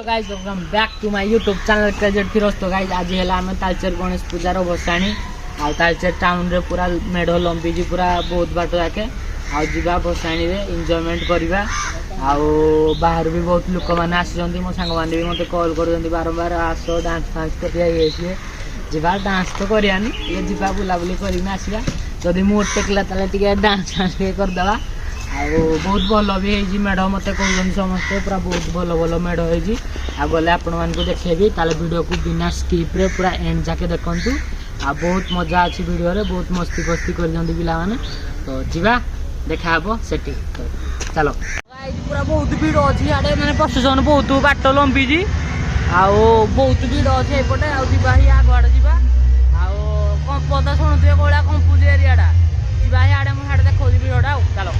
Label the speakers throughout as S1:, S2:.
S1: Hello guys, welcome back to my YouTube channel क्रेजेट फिरोज। तो guys आज है आम तालचेर गणेश पूजार भसाणी आ तालचेर टाउन रे पूरा मेढ़ लंबी पूरा बहुत बाट जाके आवा भसाणी एंजॉयमेंट करवा। बाहर भी बहुत लोक मैंने आसी मो सांग मैंने भी मत कॉल कर बारंबार आस डांस फांस कर जा डांस तो करानी ये जा बुलाबुली करना आसवा। जदि मुड टेकला टे डांस फांस करदे बहुत भल भी है मेढ़ मत कहते समस्ते पूरा बहुत भल भल मेढ़ है। आ गले आपण मानक देखेबी ताले वीडियो को बिना स्किप रे पूरा एंड जाके देखु। आ बहुत मजा अच्छी वीडियो रे बहुत मस्ती फस्ती कर पिला माने। तो जीवा देखा हे सेठी चलो पूरा बहुत भीड़ अच्छी आड़े मैंने प्रशासन बहुत बाट लंबी बहुत भीड़ अच्छे एपटे आवा ही आगुआड़े जा कंप तो शुणुवे कौड़ा कंपुज एरियाटा जा आड़े मुझे देखा भीड़टा चलो।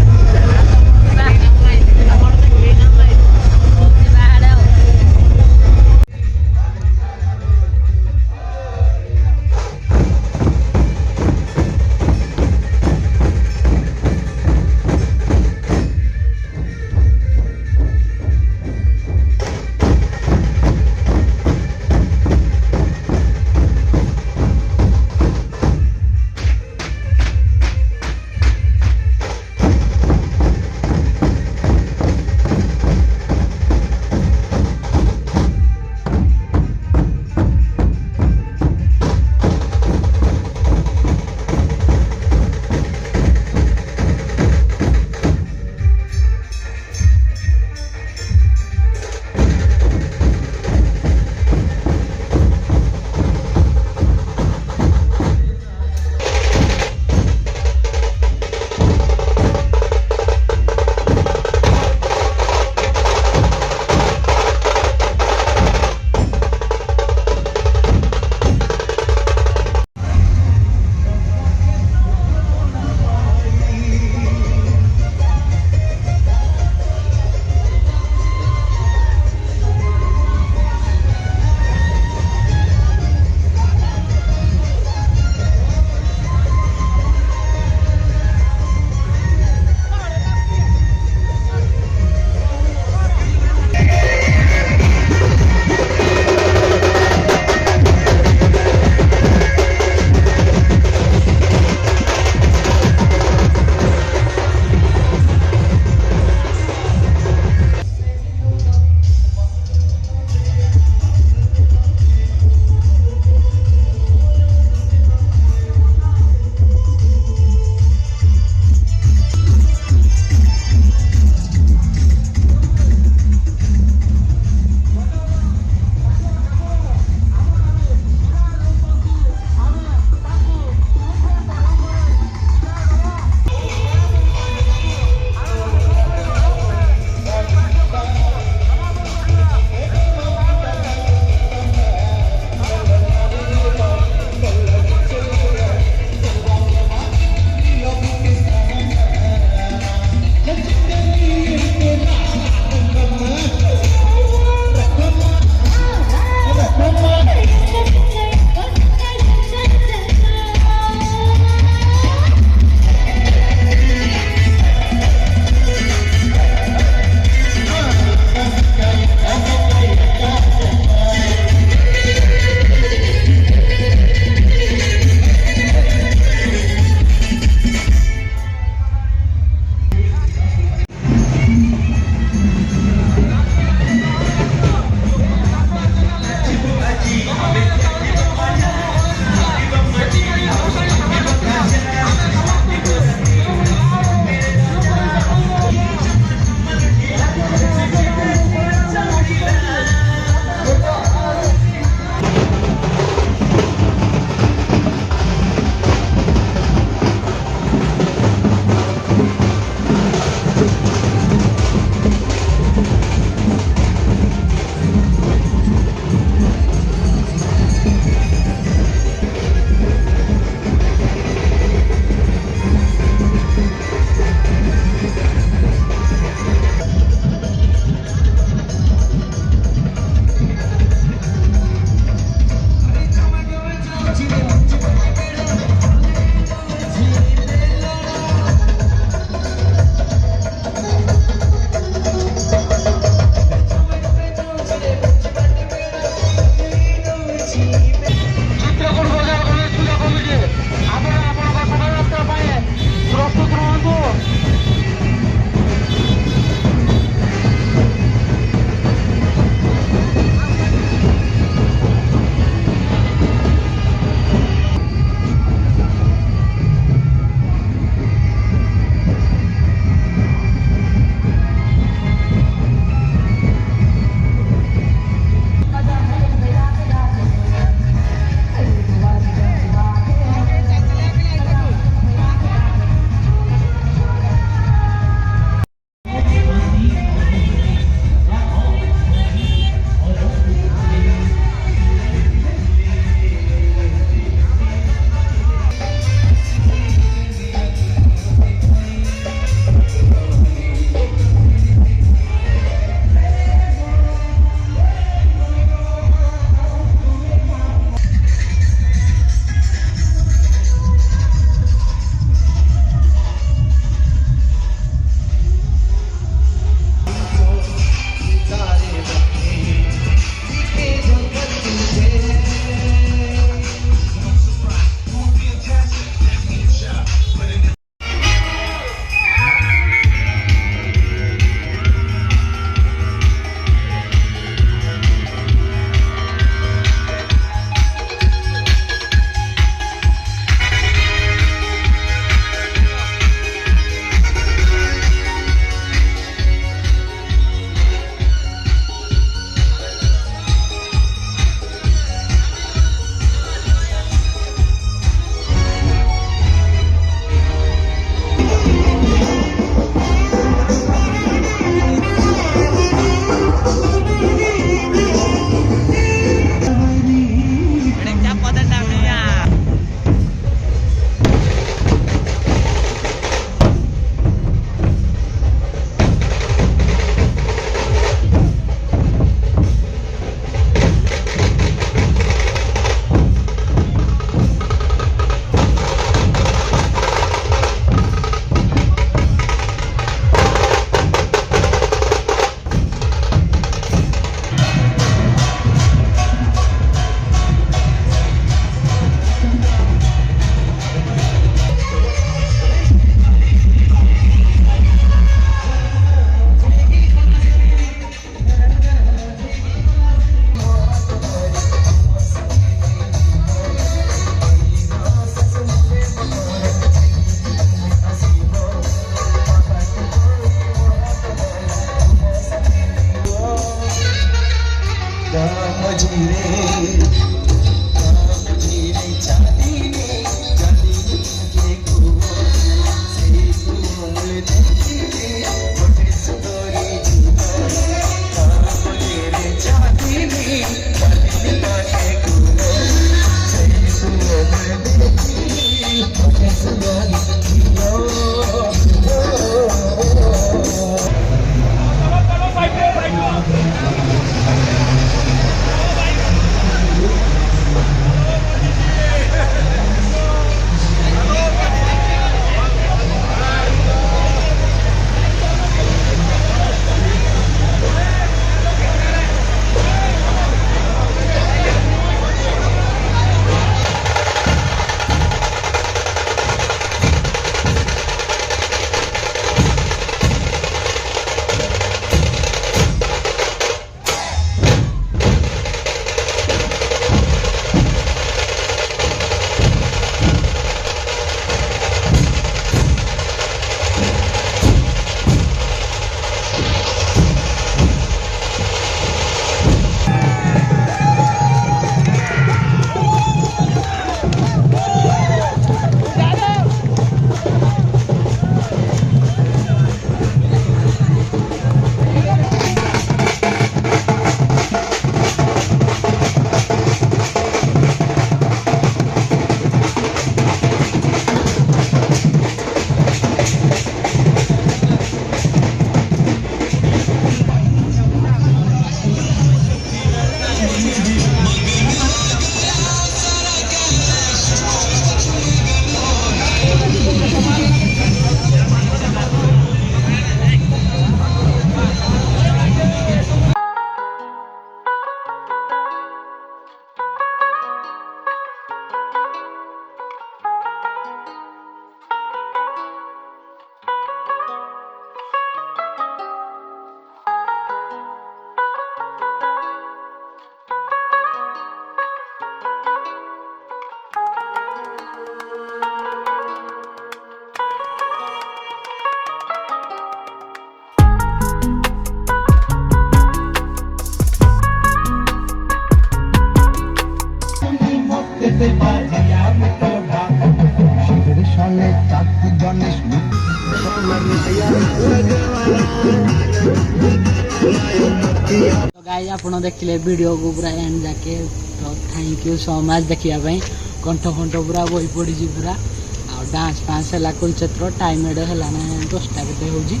S1: तो गाइस आपण देखिले वीडियो को पूरा एंड जाके तो थैंक यू सो मच देखिया भाई कंठ कंठ पूरा बही पड़ी पूरा आ डांस फांस है कोई चित्र टाइम एड है 10टा केते होजी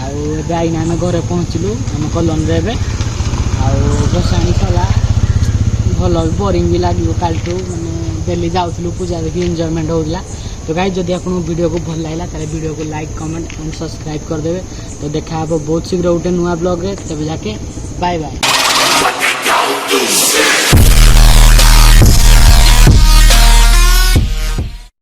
S1: आउ आईना आम घरे पहुँचलु आम कलोन रे बसाणी कला भल बोरिंग भी लगे कालू मैंने डेली जाऊँ पूजा देखिए एंजॉयमेंट होगा। तो गाइस जदि आपको वीडियो को भल लगा ताले वीडियो को लाइक कमेंट एंड सब्सक्राइब कर देवे। तो देखा बहुत शीघ्र गोटे नुआ ब्लॉग रे तब जाके बाय बाय।